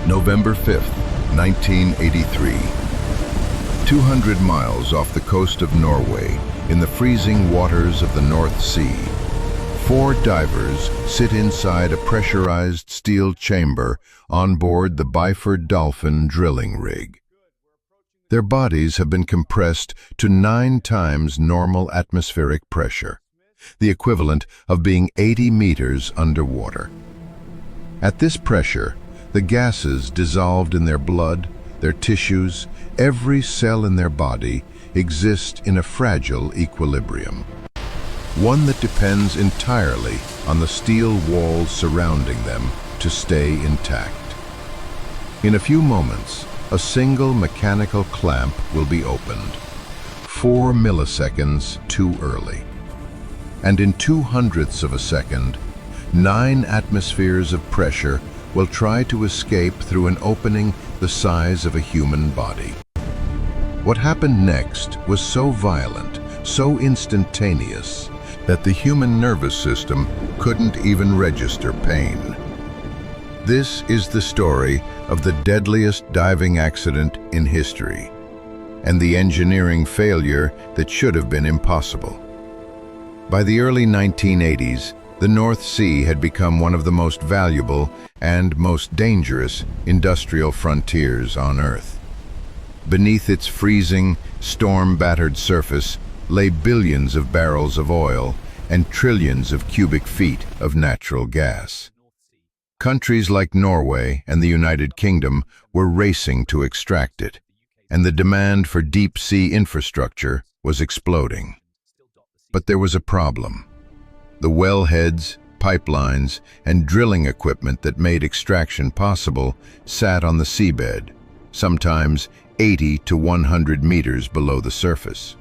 November 5th, 1983. 200 miles off the coast of Norway, in the freezing waters of the North Sea, 4 divers sit inside a pressurized steel chamber on board the Byford Dolphin drilling rig. Their bodies have been compressed to 9 times normal atmospheric pressure, the equivalent of being 80 meters underwater. At this pressure, the gases dissolved in their blood, their tissues, every cell in their body exist in a fragile equilibrium, one that depends entirely on the steel walls surrounding them to stay intact. In a few moments, a single mechanical clamp will be opened, 4 milliseconds too early. And in 0.02 of a second, 9 atmospheres of pressure will try to escape through an opening the size of a human body. What happened next was so violent, so instantaneous, that the human nervous system couldn't even register pain. This is the story of the deadliest diving accident in history, and the engineering failure that should have been impossible. By the early 1980s, the North Sea had become one of the most valuable and most dangerous industrial frontiers on Earth. Beneath its freezing, storm-battered surface lay billions of barrels of oil and trillions of cubic feet of natural gas. Countries like Norway and the United Kingdom were racing to extract it, and the demand for deep-sea infrastructure was exploding. But there was a problem. The wellheads, pipelines, and drilling equipment that made extraction possible sat on the seabed, sometimes 80 to 100 meters below the surface.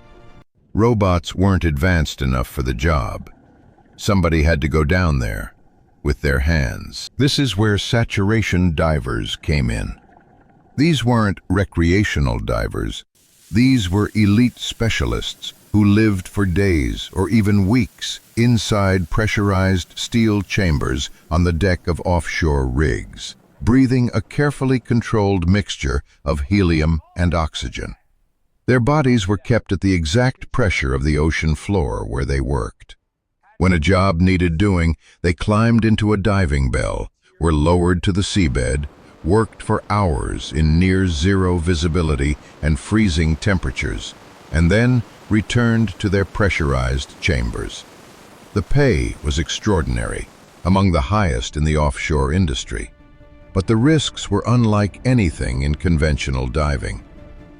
Robots weren't advanced enough for the job. Somebody had to go down there with their hands. This is where saturation divers came in. These weren't recreational divers. These were elite specialists who lived for days or even weeks inside pressurized steel chambers on the deck of offshore rigs, breathing a carefully controlled mixture of helium and oxygen. Their bodies were kept at the exact pressure of the ocean floor where they worked. When a job needed doing, they climbed into a diving bell, were lowered to the seabed, worked for hours in near-zero visibility and freezing temperatures, and then returned to their pressurized chambers. The pay was extraordinary, among the highest in the offshore industry. But the risks were unlike anything in conventional diving,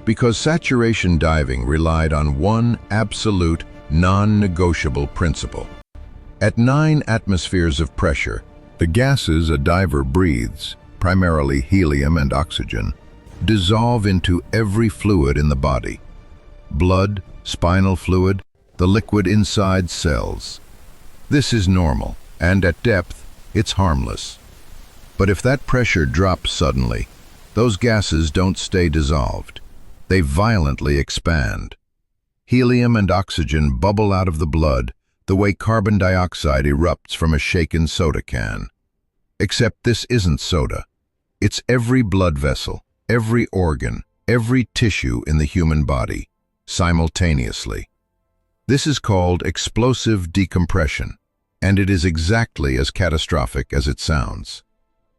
because saturation diving relied on one absolute, non-negotiable principle. At 9 atmospheres of pressure, the gases a diver breathes, primarily helium and oxygen, dissolve into every fluid in the body: blood, spinal fluid, the liquid inside cells. This is normal, and at depth, it's harmless. But if that pressure drops suddenly, those gases don't stay dissolved. They violently expand. Helium and oxygen bubble out of the blood the way carbon dioxide erupts from a shaken soda can. Except this isn't soda. It's every blood vessel, every organ, every tissue in the human body, simultaneously. This is called explosive decompression, and it is exactly as catastrophic as it sounds.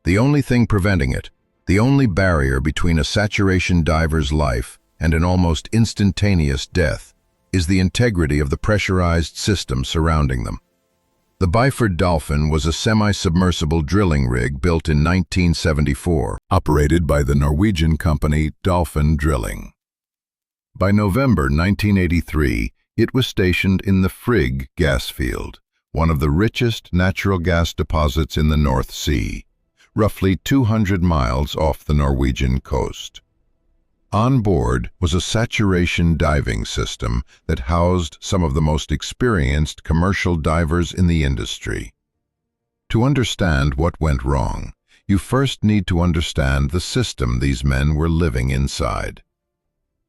The only thing preventing it, the only barrier between a saturation diver's life and an almost instantaneous death, is the integrity of the pressurized system surrounding them. The Byford Dolphin was a semi-submersible drilling rig built in 1974, operated by the Norwegian company Dolphin Drilling. By November 1983, it was stationed in the Frigg gas field, one of the richest natural gas deposits in the North Sea, roughly 200 miles off the Norwegian coast. On board was a saturation diving system that housed some of the most experienced commercial divers in the industry. To understand what went wrong, you first need to understand the system these men were living inside.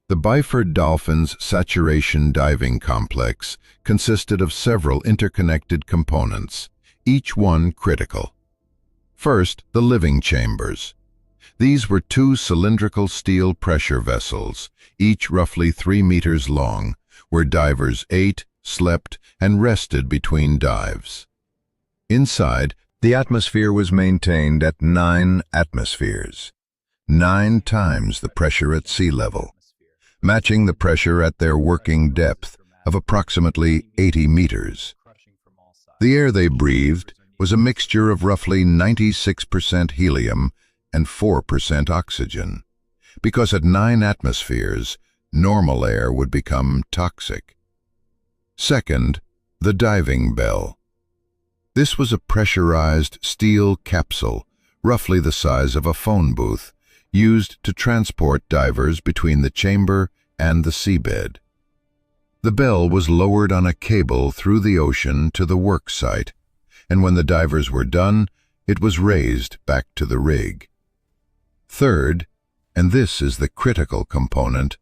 The Byford Dolphin's saturation diving complex consisted of several interconnected components, each one critical. First, the living chambers. These were two cylindrical steel pressure vessels, each roughly 3 meters long, where divers ate, slept, and rested between dives. Inside, the atmosphere was maintained at 9 atmospheres, 9 times the pressure at sea level, matching the pressure at their working depth of approximately 80 meters. The air they breathed was a mixture of roughly 96% helium and 4% oxygen, because at 9 atmospheres, normal air would become toxic. Second, the diving bell. This was a pressurized steel capsule, roughly the size of a phone booth, used to transport divers between the chamber and the seabed. The bell was lowered on a cable through the ocean to the work site, and when the divers were done, it was raised back to the rig. Third, and this is the critical component,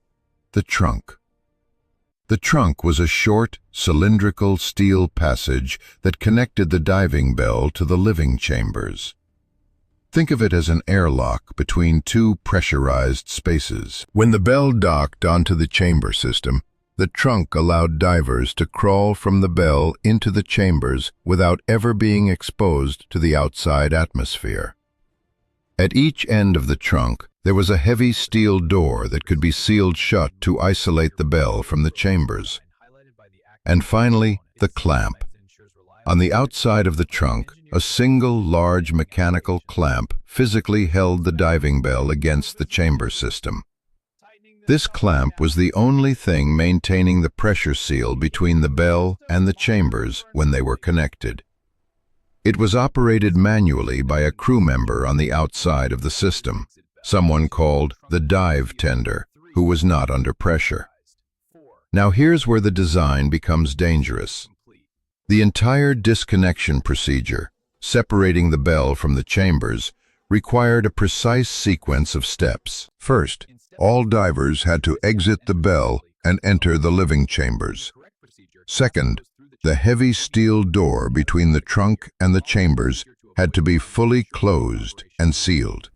the trunk. The trunk was a short, cylindrical steel passage that connected the diving bell to the living chambers. Think of it as an airlock between two pressurized spaces. When the bell docked onto the chamber system, the trunk allowed divers to crawl from the bell into the chambers without ever being exposed to the outside atmosphere. At each end of the trunk, there was a heavy steel door that could be sealed shut to isolate the bell from the chambers. And finally, the clamp. On the outside of the trunk, a single large mechanical clamp physically held the diving bell against the chamber system. This clamp was the only thing maintaining the pressure seal between the bell and the chambers when they were connected. It was operated manually by a crew member on the outside of the system, someone called the dive tender, who was not under pressure. Now here's where the design becomes dangerous. The entire disconnection procedure, separating the bell from the chambers, required a precise sequence of steps. First, all divers had to exit the bell and enter the living chambers. Second, the heavy steel door between the trunk and the chambers had to be fully closed and sealed.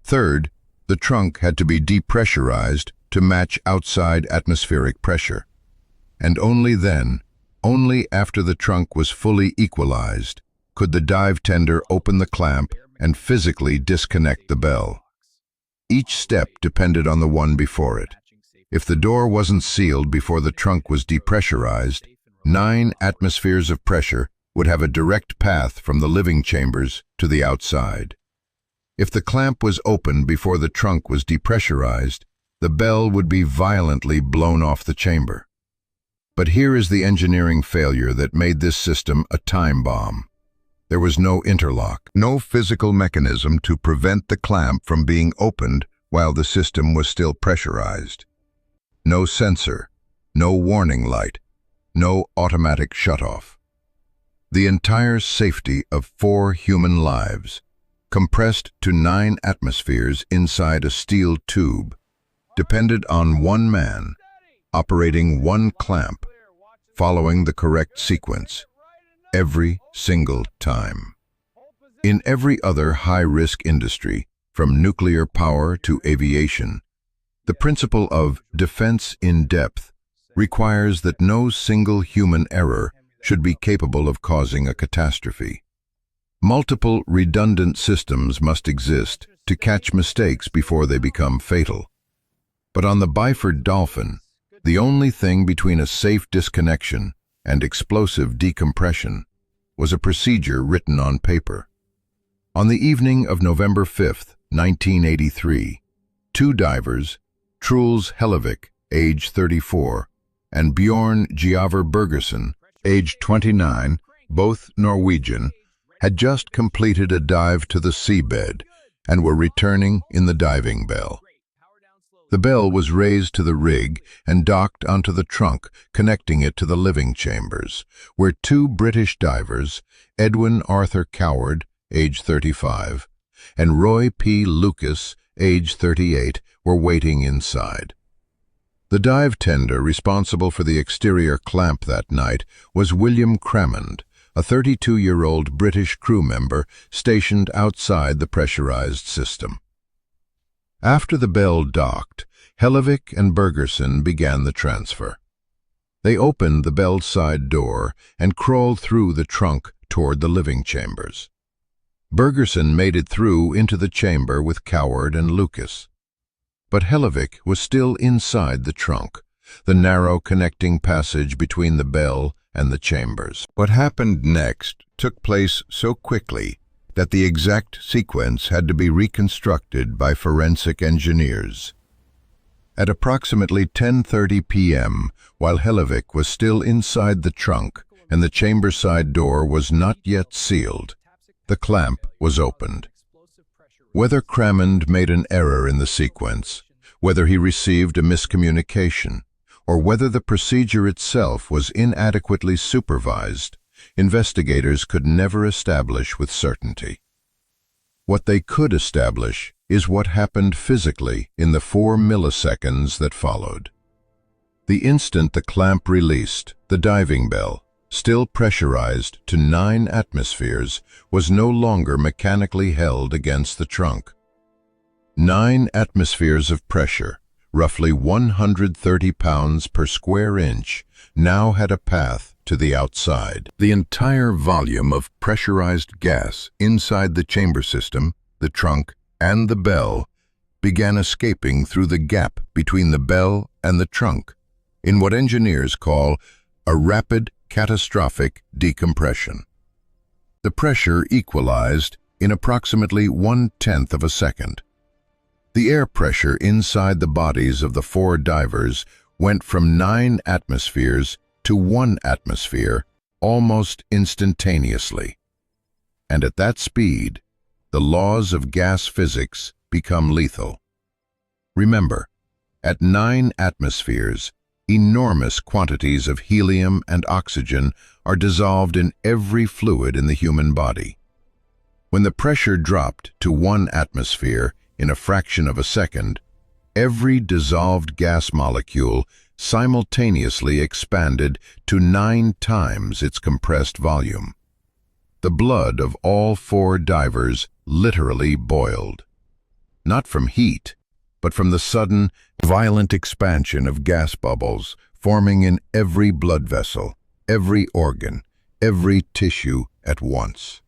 Third, the trunk had to be depressurized to match outside atmospheric pressure. And only then, only after the trunk was fully equalized, could the dive tender open the clamp and physically disconnect the bell. Each step depended on the one before it. If the door wasn't sealed before the trunk was depressurized, 9 atmospheres of pressure would have a direct path from the living chambers to the outside. If the clamp was opened before the trunk was depressurized, the bell would be violently blown off the chamber. But here is the engineering failure that made this system a time bomb. There was no interlock, no physical mechanism to prevent the clamp from being opened while the system was still pressurized. No sensor, no warning light, no automatic shutoff. The entire safety of 4 human lives, compressed to 9 atmospheres inside a steel tube, depended on one man, operating one clamp, following the correct sequence, every single time. In every other high-risk industry, from nuclear power to aviation, the principle of defense in depth requires that no single human error should be capable of causing a catastrophe. Multiple redundant systems must exist to catch mistakes before they become fatal. But on the Byford Dolphin, the only thing between a safe disconnection and explosive decompression was a procedure written on paper. On the evening of November 5, 1983, 2 divers, Truls Hellevik, age 34, and Bjorn Giaver Bergersen, age 29, both Norwegian, had just completed a dive to the seabed and were returning in the diving bell. The bell was raised to the rig and docked onto the trunk, connecting it to the living chambers, where 2 British divers, Edwin Arthur Coward, age 35, and Roy P. Lucas, age 38, were waiting inside. The dive tender responsible for the exterior clamp that night was William Cramond, a 32-year-old British crew member stationed outside the pressurized system. After the Bell docked, Hellevik and Bergersen began the transfer. They opened the Bell's side door and crawled through the trunk toward the living chambers. Bergersen made it through into the chamber with Coward and Lucas. But Hellevik was still inside the trunk, the narrow connecting passage between the Bell and the chambers. What happened next took place so quickly that the exact sequence had to be reconstructed by forensic engineers. At approximately 10:30 p.m., while Hellevik was still inside the trunk and the chamber side door was not yet sealed, the clamp was opened. Whether Cramond made an error in the sequence, whether he received a miscommunication, or whether the procedure itself was inadequately supervised, investigators could never establish with certainty. What they could establish is what happened physically in the 4 milliseconds that followed. The instant the clamp released, the diving bell, still pressurized to 9 atmospheres, was no longer mechanically held against the trunk. 9 atmospheres of pressure, roughly 130 pounds per square inch, now had a path to the outside. The entire volume of pressurized gas inside the chamber system, the trunk, and the bell began escaping through the gap between the bell and the trunk, in what engineers call a rapid catastrophic decompression. The pressure equalized in approximately 1/10 of a second. The air pressure inside the bodies of the 4 divers went from 9 atmospheres to 1 atmosphere almost instantaneously. And at that speed, the laws of gas physics become lethal. Remember, at 9 atmospheres, enormous quantities of helium and oxygen are dissolved in every fluid in the human body. When the pressure dropped to 1 atmosphere in a fraction of a second, every dissolved gas molecule simultaneously expanded to 9 times its compressed volume. The blood of all 4 divers literally boiled, not from heat, but from the sudden, violent expansion of gas bubbles forming in every blood vessel, every organ, every tissue at once.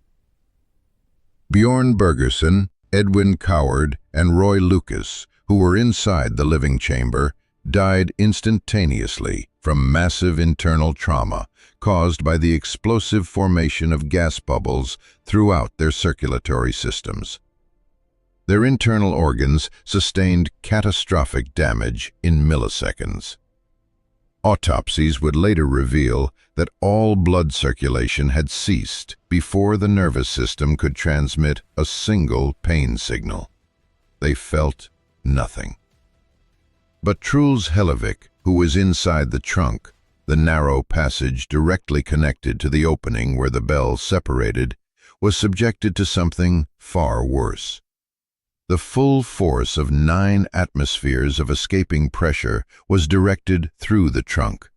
Bjorn Bergersen, Edwin Coward, and Roy Lucas, who were inside the living chamber, died instantaneously from massive internal trauma caused by the explosive formation of gas bubbles throughout their circulatory systems. Their internal organs sustained catastrophic damage in milliseconds. Autopsies would later reveal that all blood circulation had ceased before the nervous system could transmit a single pain signal. They felt nothing. But Truls Hellevik, who was inside the trunk, the narrow passage directly connected to the opening where the bell separated, was subjected to something far worse. The full force of 9 atmospheres of escaping pressure was directed through the trunk,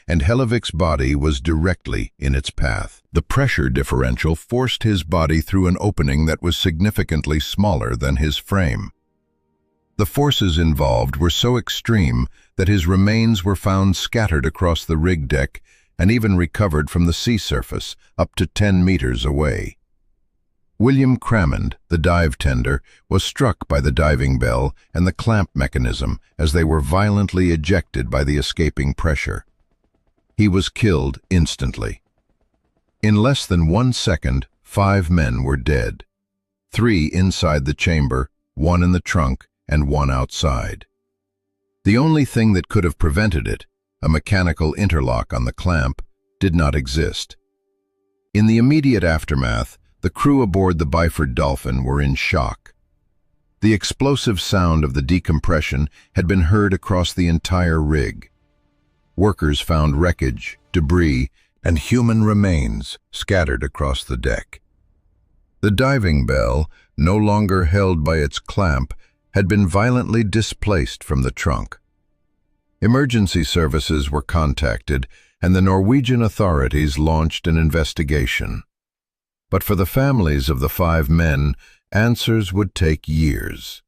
and Hellevik's body was directly in its path. The pressure differential forced his body through an opening that was significantly smaller than his frame. The forces involved were so extreme that his remains were found scattered across the rig deck and even recovered from the sea surface up to 10 meters away. William Cramond, the dive tender, was struck by the diving bell and the clamp mechanism as they were violently ejected by the escaping pressure. He was killed instantly. In less than 1 second, 5 men were dead. 3 inside the chamber, 1 in the trunk, and 1 outside. The only thing that could have prevented it, a mechanical interlock on the clamp, did not exist. In the immediate aftermath, the crew aboard the Byford Dolphin were in shock. The explosive sound of the decompression had been heard across the entire rig. Workers found wreckage, debris, and human remains scattered across the deck. The diving bell, no longer held by its clamp, had been violently displaced from the trunk. Emergency services were contacted, and the Norwegian authorities launched an investigation. But for the families of the 5 men, answers would take years.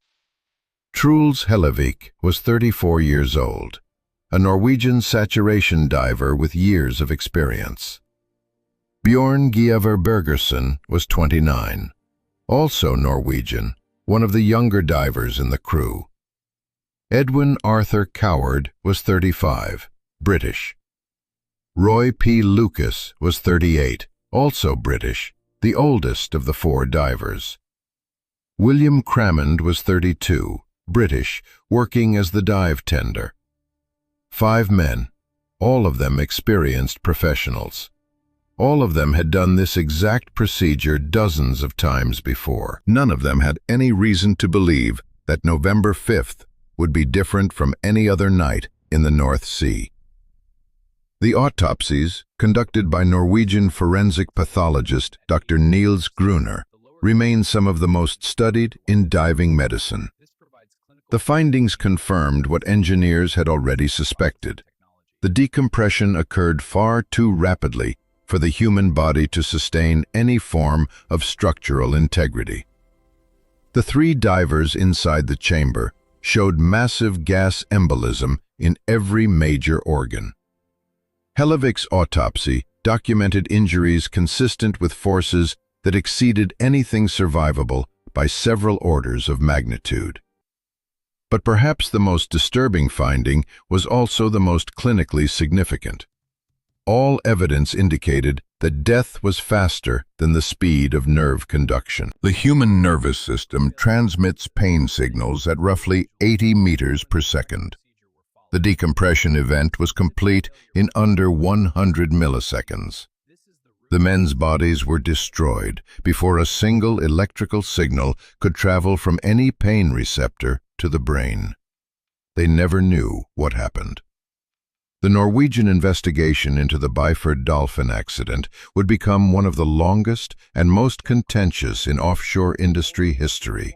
Truls Hellevik was 34 years old, a Norwegian saturation diver with years of experience. Bjorn Giæver Bergersen was 29, also Norwegian, one of the younger divers in the crew. Edwin Arthur Coward was 35, British. Roy P. Lucas was 38, also British, the oldest of the 4 divers. William Cramond was 32, British, working as the dive tender. 5 men, all of them experienced professionals. All of them had done this exact procedure dozens of times before. None of them had any reason to believe that November 5th would be different from any other night in the North Sea. The autopsies, conducted by Norwegian forensic pathologist Dr. Niels Gruner, remain some of the most studied in diving medicine. The findings confirmed what engineers had already suspected. The decompression occurred far too rapidly for the human body to sustain any form of structural integrity. The 3 divers inside the chamber showed massive gas embolism in every major organ. Hellevik's autopsy documented injuries consistent with forces that exceeded anything survivable by several orders of magnitude. But perhaps the most disturbing finding was also the most clinically significant. All evidence indicated that death was faster than the speed of nerve conduction. The human nervous system transmits pain signals at roughly 80 meters per second. The decompression event was complete in under 100 milliseconds. The men's bodies were destroyed before a single electrical signal could travel from any pain receptor to the brain. They never knew what happened. The Norwegian investigation into the Byford Dolphin accident would become one of the longest and most contentious in offshore industry history.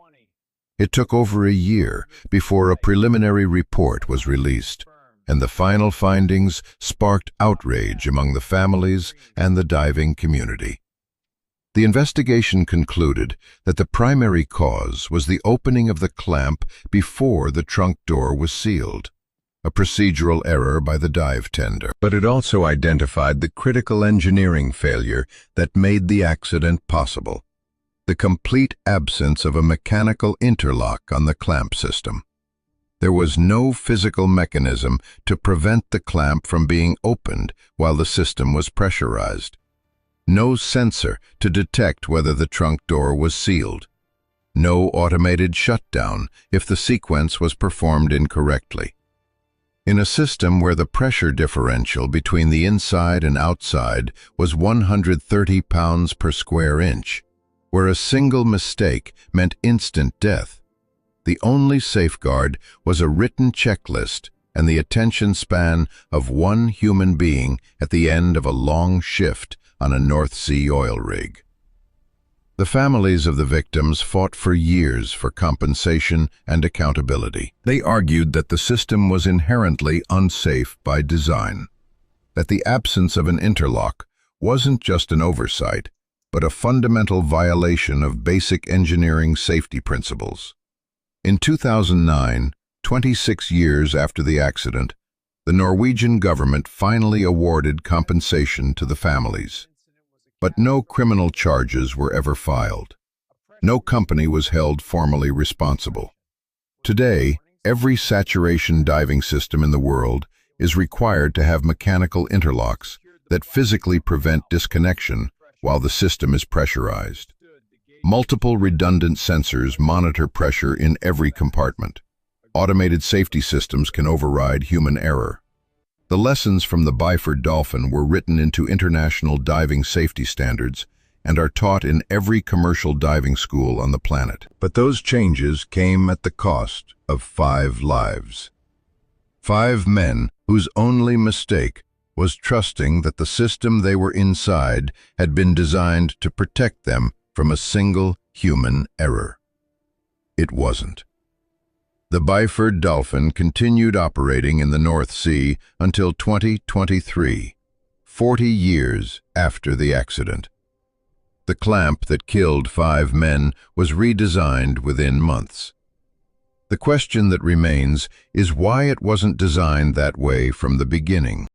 It took over a year before a preliminary report was released, and the final findings sparked outrage among the families and the diving community. The investigation concluded that the primary cause was the opening of the clamp before the trunk door was sealed, a procedural error by the dive tender. But it also identified the critical engineering failure that made the accident possible: the complete absence of a mechanical interlock on the clamp system. There was no physical mechanism to prevent the clamp from being opened while the system was pressurized. No sensor to detect whether the trunk door was sealed. No automated shutdown if the sequence was performed incorrectly. In a system where the pressure differential between the inside and outside was 130 pounds per square inch, where a single mistake meant instant death, the only safeguard was a written checklist and the attention span of one human being at the end of a long shift on a North Sea oil rig. The families of the victims fought for years for compensation and accountability. They argued that the system was inherently unsafe by design, that the absence of an interlock wasn't just an oversight, but a fundamental violation of basic engineering safety principles. In 2009, 26 years after the accident, the Norwegian government finally awarded compensation to the families. But no criminal charges were ever filed. No company was held formally responsible. Today, every saturation diving system in the world is required to have mechanical interlocks that physically prevent disconnection while the system is pressurized. Multiple redundant sensors monitor pressure in every compartment. Automated safety systems can override human error. The lessons from the Byford Dolphin were written into international diving safety standards and are taught in every commercial diving school on the planet. But those changes came at the cost of 5 lives. 5 men whose only mistake was trusting that the system they were inside had been designed to protect them from a single human error. It wasn't. The Byford Dolphin continued operating in the North Sea until 2023, 40 years after the accident. The clamp that killed 5 men was redesigned within months. The question that remains is why it wasn't designed that way from the beginning.